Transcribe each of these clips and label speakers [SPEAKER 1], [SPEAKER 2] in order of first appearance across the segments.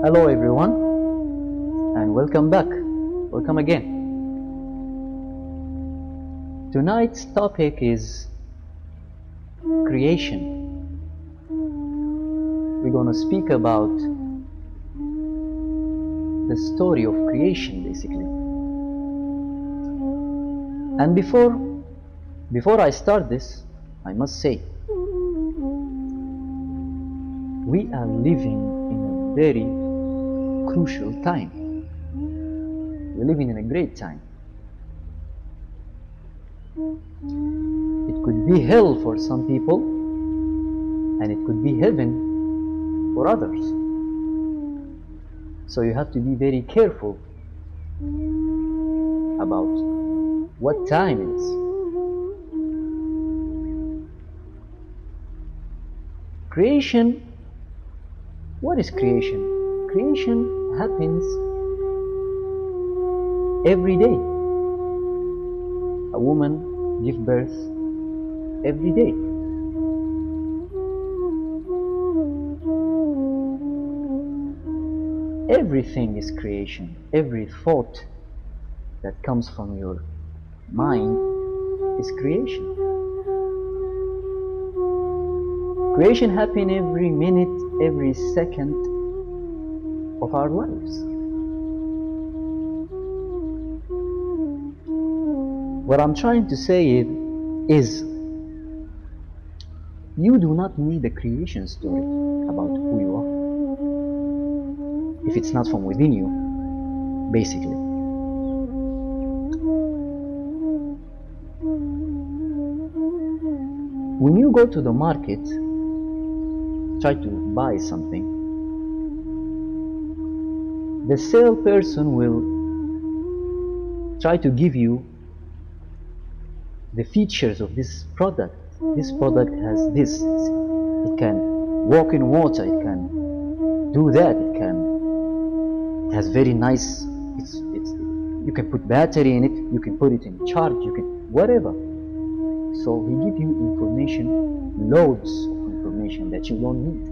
[SPEAKER 1] Hello everyone, and welcome back. Welcome again. Tonight's topic is creation. We're going to speak about the story of creation, basically. And before I start this, I must say, we are living in a very crucial time. We're living in a great time. It could be hell for some people, and it could be heaven for others. So you have to be very careful about what time it is. Creation. What is creation? Creation happens every day. A woman gives birth every day. Everything is creation. Every thought that comes from your mind is creation. Creation happens every minute, every second of our lives. What I'm trying to say is you do not need a creation story about who you are if it's not from within you, basically. When you go to the market, try to buy something, the salesperson will try to give you the features of this product. This product has this. It can walk in water. It can do that. It has very nice. You can put battery in it. You can put it in charge. You can whatever. So he gives you information, loads of information that you don't need.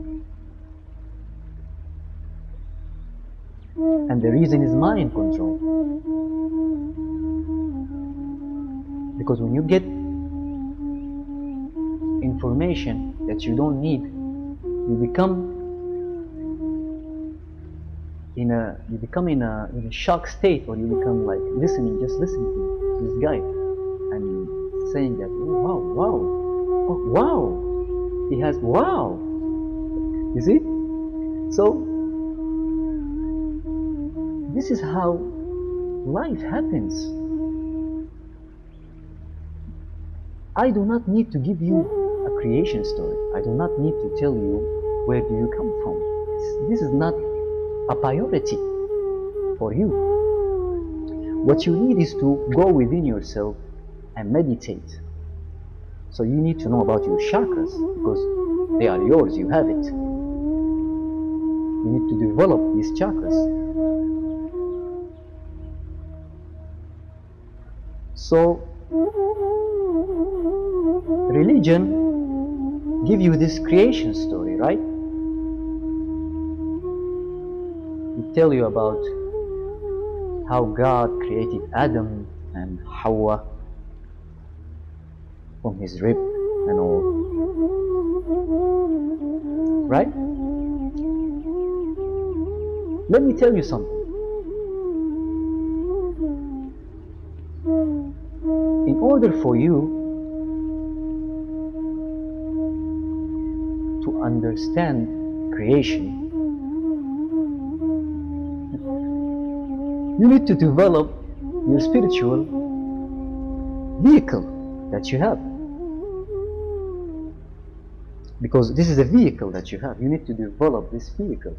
[SPEAKER 1] And the reason is mind control. Because when you get information that you don't need, you become in a shock state, or you become like listening to this guy and saying that, oh, wow, he has wow. You see? So this is how life happens. I do not need to give you a creation story. I do not need to tell you where do you come from. This is not a priority for you. What you need is to go within yourself and meditate. So you need to know about your chakras, because they are yours, you have it. You need to develop these chakras. So religion give you this creation story, right? It tell you about how God created Adam and Hawa from his rib and all, right? Let me tell you something. In order for you to understand creation, you need to develop your spiritual vehicle that you have. Because this is a vehicle that you have. You need to develop this vehicle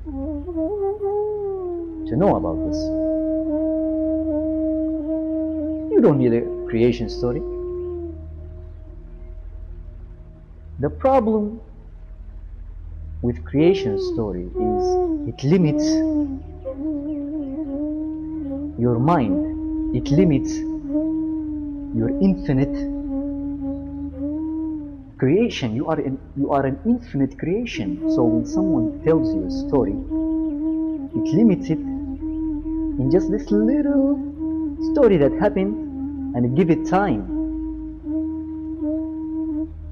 [SPEAKER 1] to know about this. You don't need a creation story. The problem with creation story is it limits your mind. It limits your infinite creation. You are an infinite creation. So when someone tells you a story, it limits it in just this little story that happened, and it gives it time,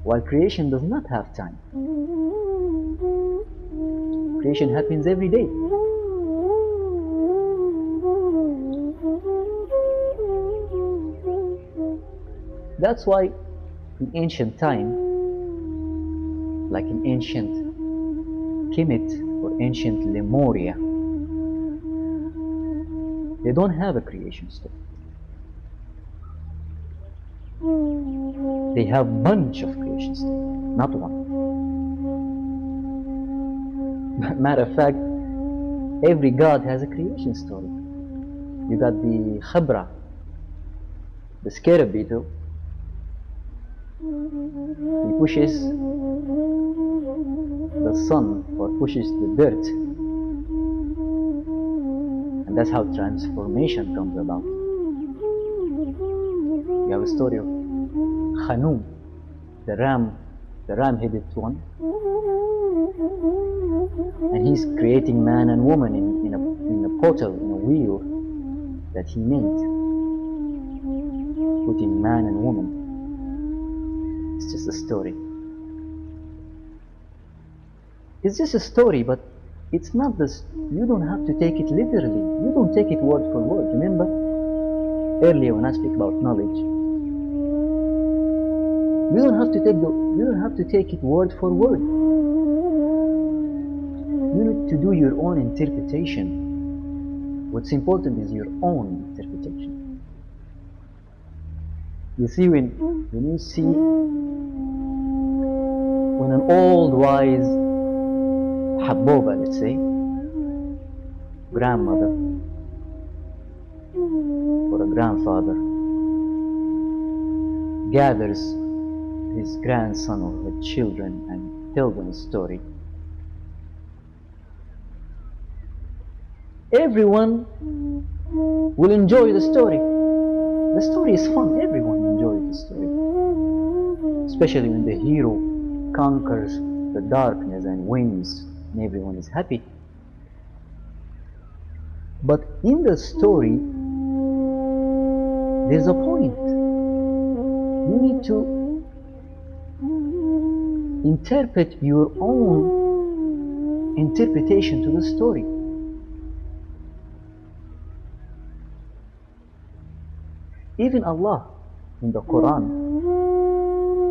[SPEAKER 1] while creation does not have time. Creation happens every day. That's why in ancient time, like in ancient Kemet or ancient Lemuria, they don't have a creation story. They have a bunch of creation stories, not one. Matter of fact, every god has a creation story. You got the Khabra, the scarab beetle. He pushes the sun or pushes the dirt, and that's how transformation comes about. You have a story of Khanum, the ram-headed one, and he's creating man and woman in a portal, in a wheel that he made, putting man and woman. It's just a story. It's just a story, but it's not this. You don't have to take it literally. You don't take it word for word. Remember earlier when I speak about knowledge, you don't have to take it word for word. You need to do your own interpretation. What's important is your own interpretation. You see, when an old wise Habboba, let's say, grandmother or a grandfather, gathers his grandson or her children and tells them a story, everyone will enjoy the story. The story is fun. Everyone enjoys the story, especially when the hero conquers the darkness and wins, and everyone is happy. But in the story, there's a point. You need to interpret your own interpretation to the story. Even Allah in the Quran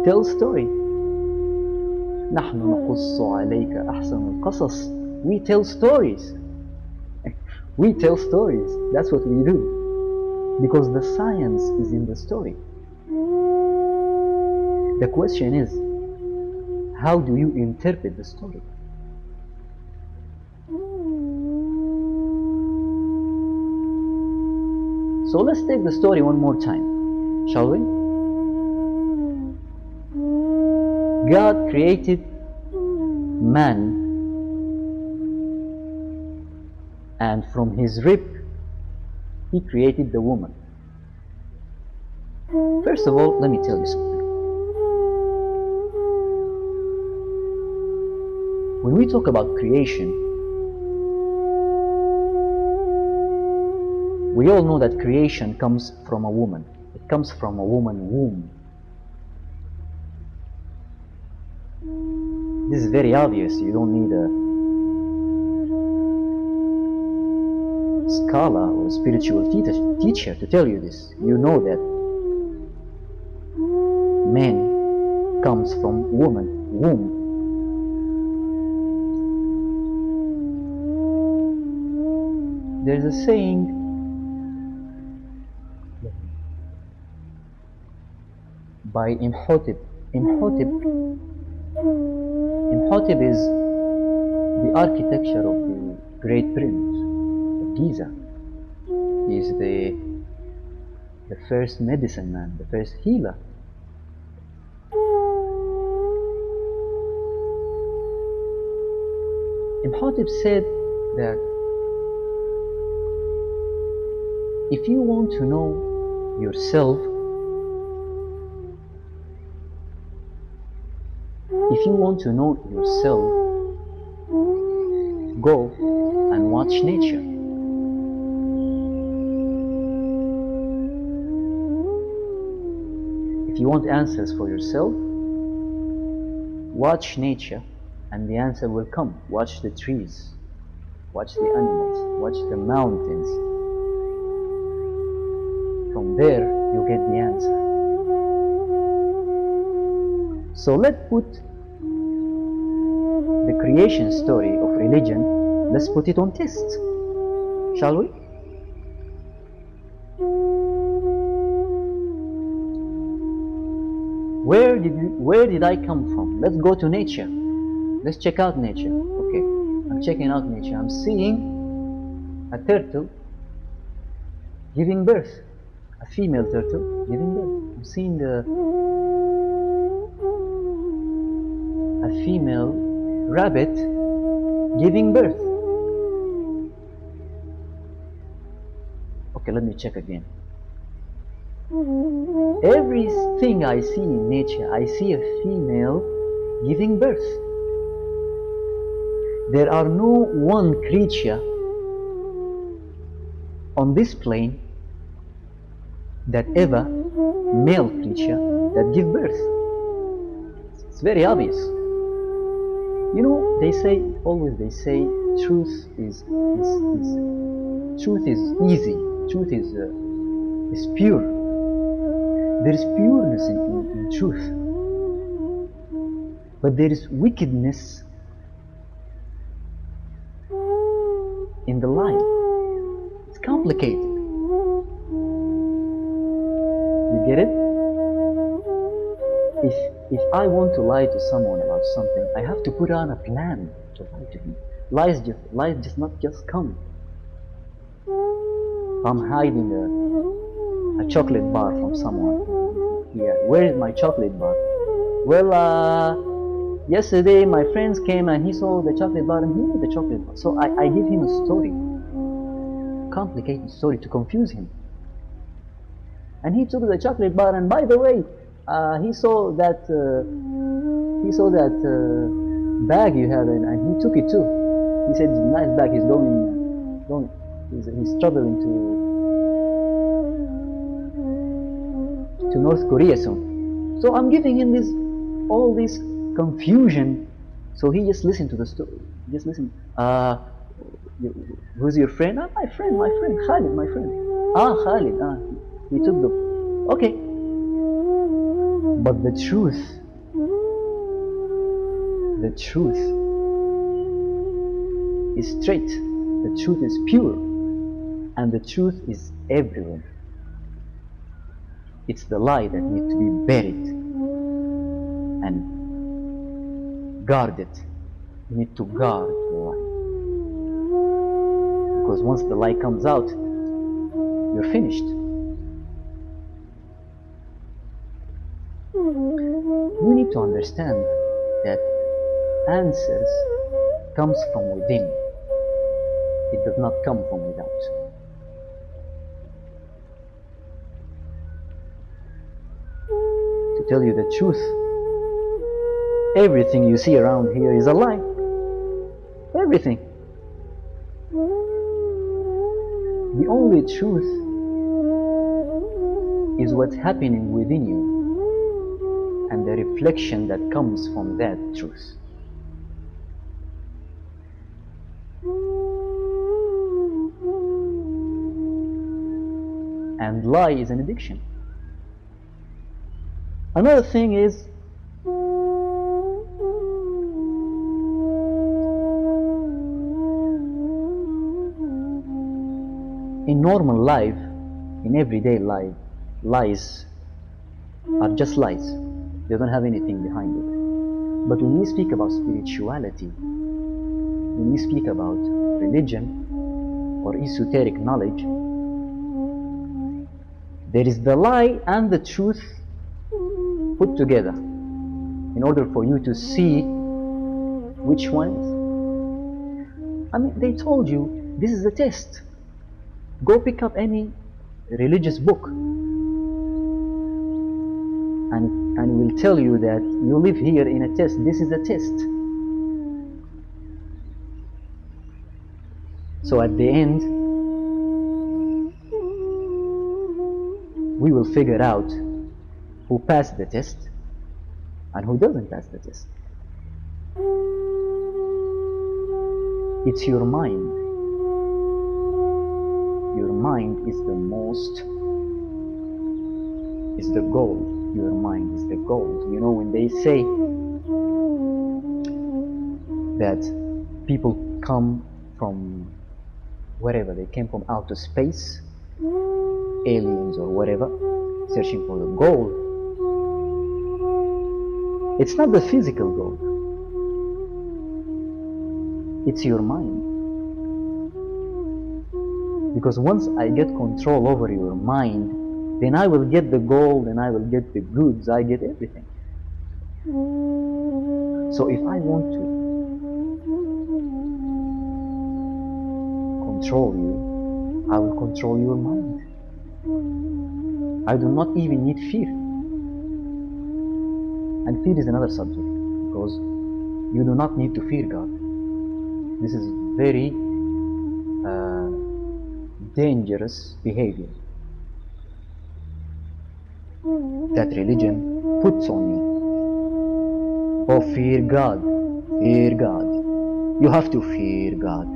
[SPEAKER 1] tells story. نحن نقص عليك أحسن القصص. We tell stories. We tell stories. That's what we do. Because the science is in the story. The question is, how do you interpret the story? So let's take the story one more time, shall we? God created man, and from his rib he created the woman. First of all, let me tell you something. When we talk about creation, we all know that creation comes from a woman. It comes from a woman's womb. This is very obvious. You don't need a scholar or a spiritual teacher to tell you this. You know that man comes from woman's womb. There's a saying, by Imhotep. Imhotep is the architecture of the Great Pyramids of Giza. He is the first medicine man, the first healer. Imhotep said that if you want to know yourself, go and watch nature. If you want answers for yourself, watch nature and the answer will come. Watch the trees, watch the animals, watch the mountains. From there you get the answer. So let's put the creation story of religion, let's put it on test, shall we? Where did I come from? Let's go to nature. Let's check out nature. Okay, I'm checking out nature. I'm seeing a turtle giving birth, a female turtle giving birth. I'm seeing a female rabbit giving birth. Okay, let me check again. Everything I see in nature, I see a female giving birth. There are no one creature on this plane that ever male creature that give birth. It's very obvious. You know, they say, always they say, truth is easy. Truth is pure. There is pureness in truth, but there is wickedness in the lie. It's complicated. You get it? If I want to lie to someone about something, I have to put on a plan to lie to him. Lies just not just come. I'm hiding a chocolate bar from someone. Yeah, where is my chocolate bar? Well, yesterday my friends came and he saw the chocolate bar and he knew the chocolate bar. So I give him a story, complicated story to confuse him. And he took the chocolate bar, and by the way, he saw that bag you have, and he took it too. He said, "It's a nice bag." He's he's traveling to North Korea soon. So I'm giving him all this confusion. So he just listened to the story. Just listen. Who's your friend? My friend, Khalid, my friend. Khalid. He took the. Okay. But the truth is straight. The truth is pure, and the truth is everywhere. It's the lie that needs to be buried and guarded. You need to guard the lie, because once the lie comes out, you're finished. You need to understand that answers comes from within. It does not come from without. To tell you the truth, everything you see around here is a lie. Everything. The only truth is what's happening within you and the reflection that comes from that truth. And lie is an addiction. Another thing is, in normal life, in everyday life, lies are just lies. They don't have anything behind it. But when we speak about spirituality, when we speak about religion or esoteric knowledge, there is the lie and the truth put together in order for you to see which one is. I mean, they told you this is a test. Go pick up any religious book and will tell you that you live here in a test. This is a test. So at the end, we will figure out who passed the test and who doesn't pass the test. It's your mind. Your mind is the gold. Your mind is the gold. You know, when they say that people come from wherever, they came from outer space, aliens or whatever, searching for the gold. It's not the physical gold. It's your mind. Because once I get control over your mind, then I will get the gold and I will get the goods, I get everything. So if I want to control you, I will control your mind. I do not even need fear. And fear is another subject, because you do not need to fear God. This is very dangerous behavior that religion puts on you. Oh, fear God, fear God. You have to fear God.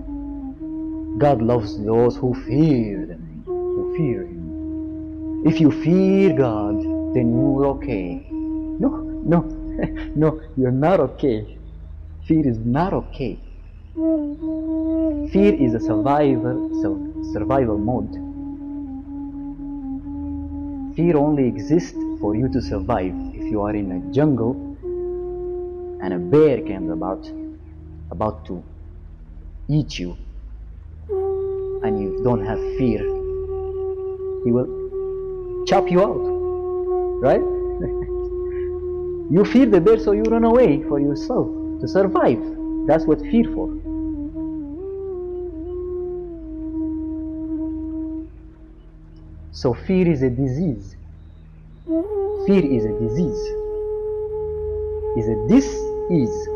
[SPEAKER 1] God loves those who fear them, who fear Him. If you fear God, then you're okay. No, no, you're not okay. Fear is not okay. Fear is a survival mode. Fear only exists for you to survive. If you are in a jungle and a bear comes about to eat you, and you don't have fear, he will chop you out, right? You fear the bear, so you run away for yourself to survive. That's what fear for. So fear is a disease. Fear is a disease. Is a dis-ease.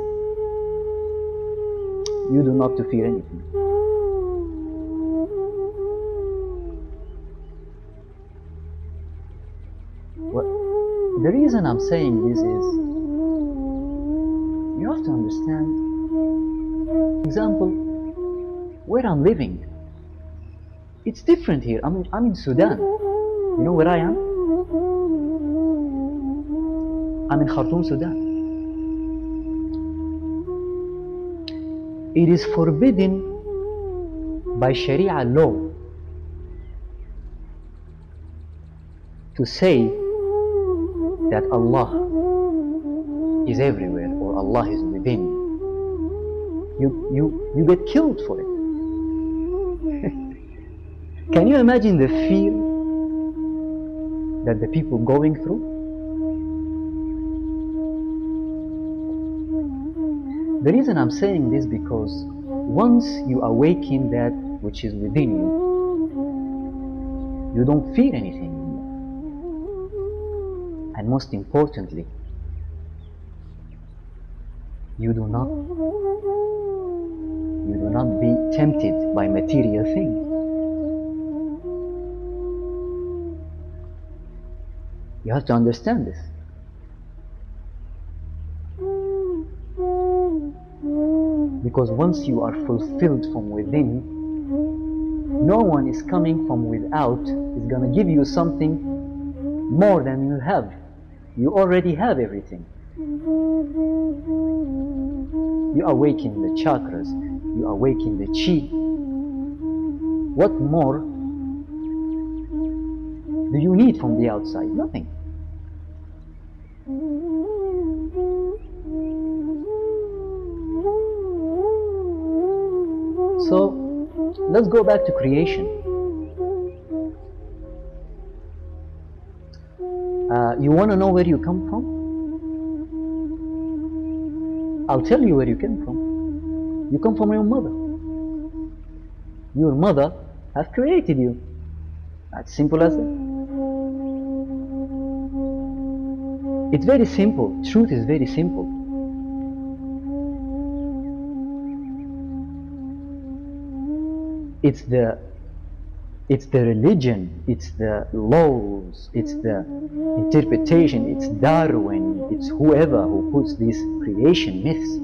[SPEAKER 1] You do not to fear anything. Well, the reason I'm saying this is, you have to understand, for example, where I'm living. It's different here. I'm in Sudan. You know where I am? I'm in Khartoum, Sudan. It is forbidden by Sharia law to say that Allah is everywhere or Allah is within you. You get killed for it. Can you imagine the fear that the people going through? The reason I'm saying this, because once you awaken that which is within you, you don't fear anything anymore. And most importantly, you do not be tempted by material things. You have to understand this. Because once you are fulfilled from within, no one is coming from without is going to give you something more than you have. You already have everything. You awaken the chakras, you awaken the chi. What more do you need from the outside? Nothing. So let's go back to creation. You want to know where you come from? I'll tell you where you came from. You come from your mother. Your mother has created you. As simple as that. It's very simple. Truth is very simple. It's the religion, it's the laws, it's the interpretation, it's Darwin, it's whoever who puts these creation myths.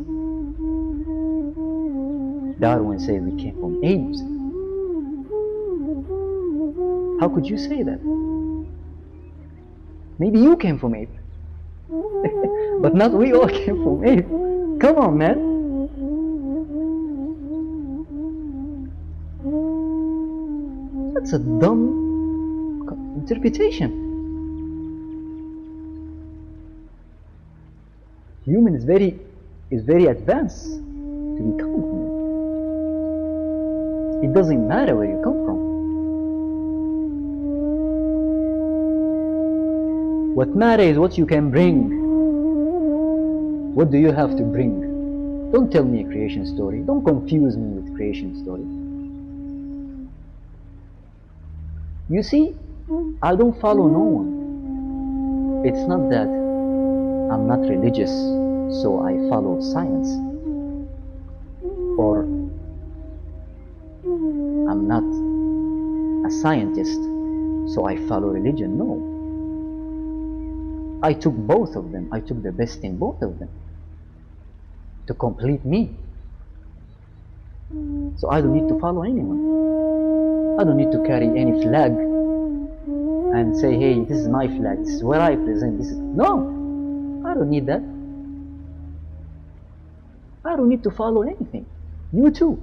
[SPEAKER 1] Darwin says we came from apes. How could you say that? Maybe you came from ape. But not we all came from ape. Come on, man. That's a dumb interpretation. Human is very advanced to become human. It doesn't matter where you come from. What matters is what you can bring. What do you have to bring? Don't tell me a creation story. Don't confuse me with creation story. You see, I don't follow no one. It's not that I'm not religious, so I follow science. Or I'm not a scientist, so I follow religion. No. I took both of them. I took the best in both of them to complete me. So I don't need to follow anyone. I don't need to carry any flag and say, hey, this is my flag, this is what I present, this is... No! I don't need that. I don't need to follow anything. You too.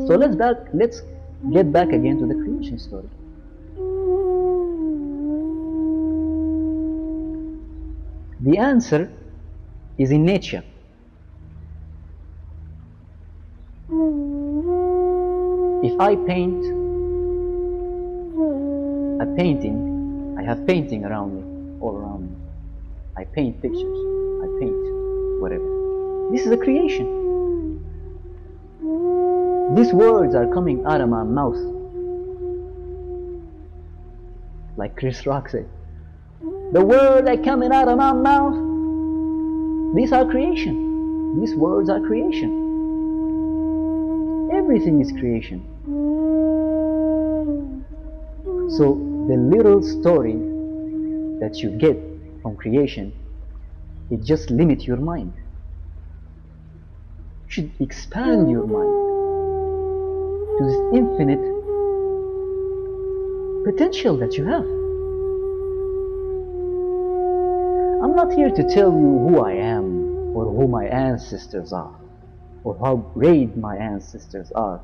[SPEAKER 1] So let's get back again to the creation story. The answer is in nature. If I paint a painting, I have painting around me, all around me. I paint pictures, I paint whatever. This is a creation. These words are coming out of my mouth. Like Chris Rock said, the words are coming out of my mouth. These are creation. These words are creation. Everything is creation. So the little story that you get from creation, it just limits your mind. You should expand your mind to this infinite potential that you have. I'm not here to tell you who I am or who my ancestors are or how great my ancestors are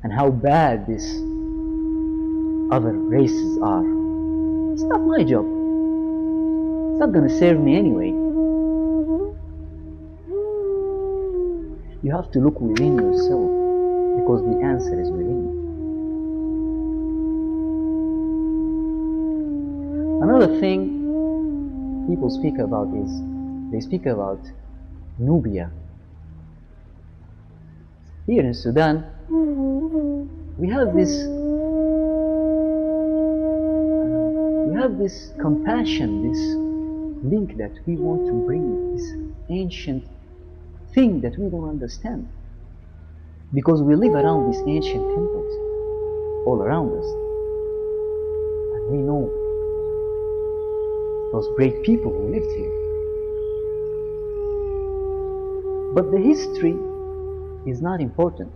[SPEAKER 1] and how bad these other races are. It's not my job. It's not going to serve me anyway. You have to look within yourself because the answer is within you. Another thing people speak about is, they speak about Nubia. Here in Sudan, we have this compassion, this link that we want to bring, this ancient thing that we don't understand. Because we live around these ancient temples, all around us. And we know those great people who lived here. But the history is not important.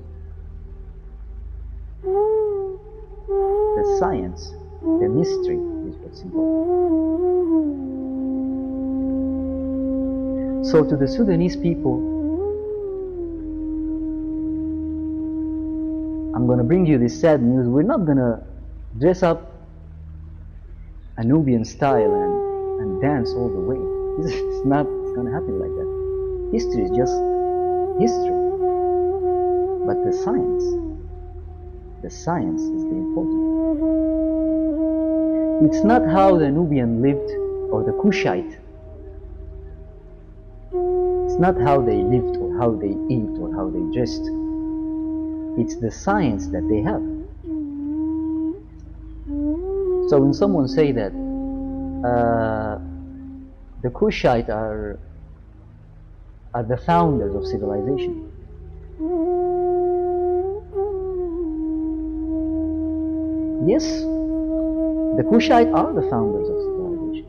[SPEAKER 1] The science, the mystery is what's important. So to the Sudanese people, I'm going to bring you this sad news. We're not going to dress up a Nubian style and dance all the way. It's not going to happen like that. History is just history. But the science is the important. It's not how the Nubian lived or the Kushite. It's not how they lived or how they eat or how they dressed. It's the science that they have. So when someone say that the Kushite are are the founders of civilization. Yes, the Kushites are the founders of civilization.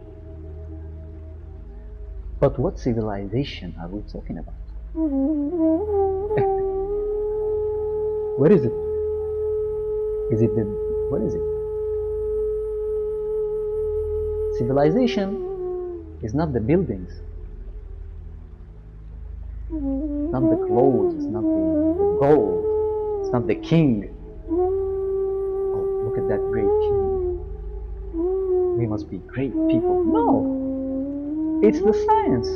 [SPEAKER 1] But what civilization are we talking about? What is it? What is it? Civilization is not the buildings, it's not the clothes, it's not the gold, it's not the king. Oh, look at that great king. We must be great people. No, it's the science.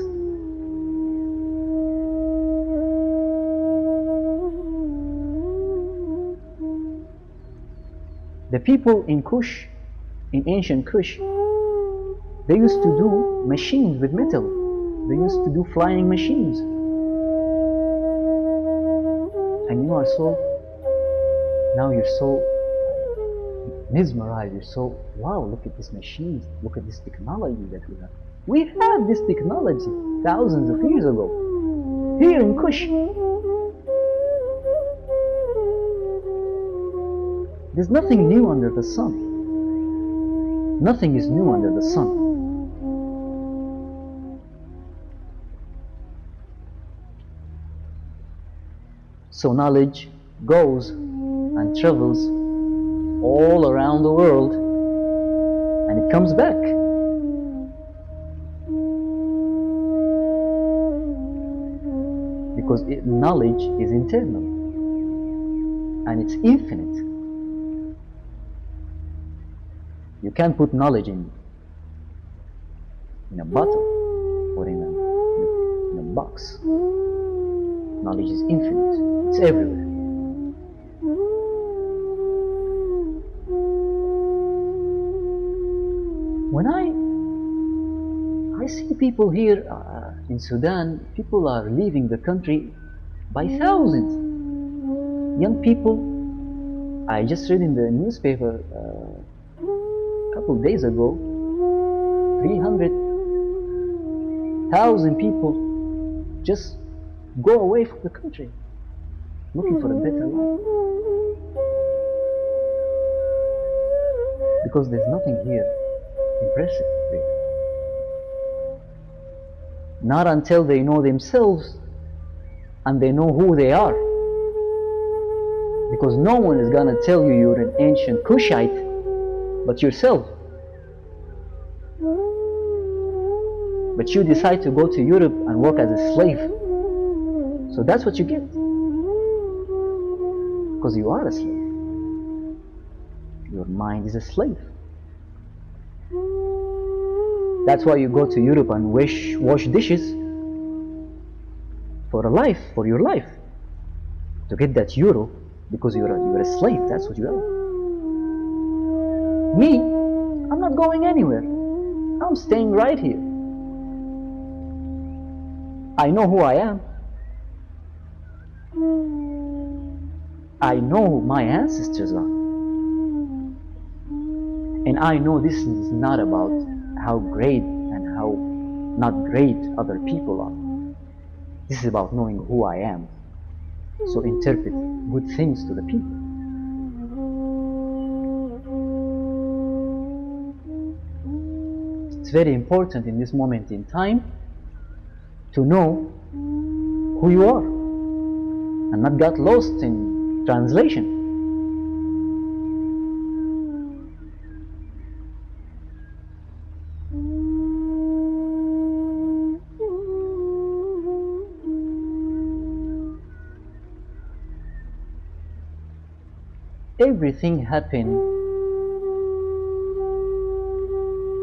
[SPEAKER 1] The people in Kush, in ancient Kush, they used to do machines with metal. They used to do flying machines. And you are now you're so mesmerized, you're so, wow, look at these machines, look at this technology that we have. We had this technology thousands of years ago, here in Kush. There's nothing new under the sun. Nothing is new under the sun. So knowledge goes and travels all around the world, and it comes back. Because knowledge is internal, and it's infinite. You can't put knowledge in a bottle or in a box. Knowledge is infinite. It's everywhere. When I see people here in Sudan, people are leaving the country by thousands. Young people, I just read in the newspaper a couple of days ago, 300,000 people just go away from the country, looking for a better life. Because there's nothing here impressive, really. Not until they know themselves and they know who they are. Because no one is gonna tell you you're an ancient Kushite but yourself. But you decide to go to Europe and work as a slave. So that's what you get. Because you are a slave. Your mind is a slave. That's why you go to Europe and wash dishes for your life. To get that euro, because you're a slave, that's what you are. Me, I'm not going anywhere. I'm staying right here. I know who I am. I know who my ancestors are. And I know this is not about how great and how not great other people are. This is about knowing who I am. So interpret good things to the people. It's very important in this moment in time to know who you are and not get lost in translation. Everything happened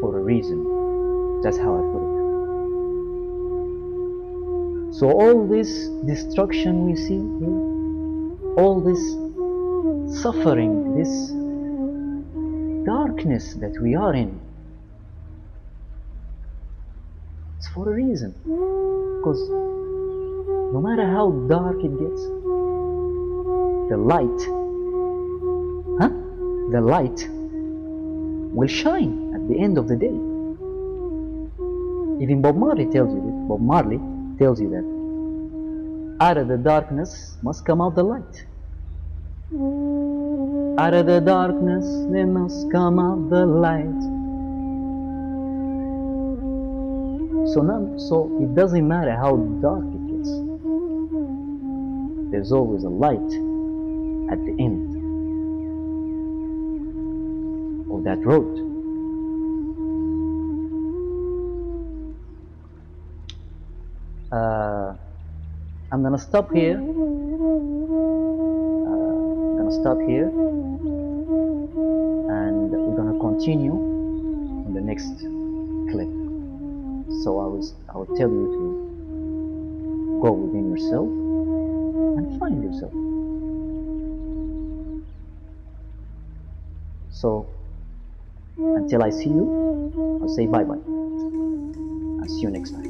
[SPEAKER 1] for a reason. That's how I put it. So all this destruction we see here, all this suffering, this darkness that we are in, it's for a reason. Because no matter how dark it gets, the light will shine at the end of the day. Even Bob Marley tells you that Out of the darkness must come out the light. Out of the darkness there must come out the light. So it doesn't matter how dark it gets. There's always a light at the end of that road. I'm gonna stop here. And we're gonna continue in the next clip. So I will tell you to go within yourself and find yourself. So until I see you, I'll say bye bye. I'll see you next time.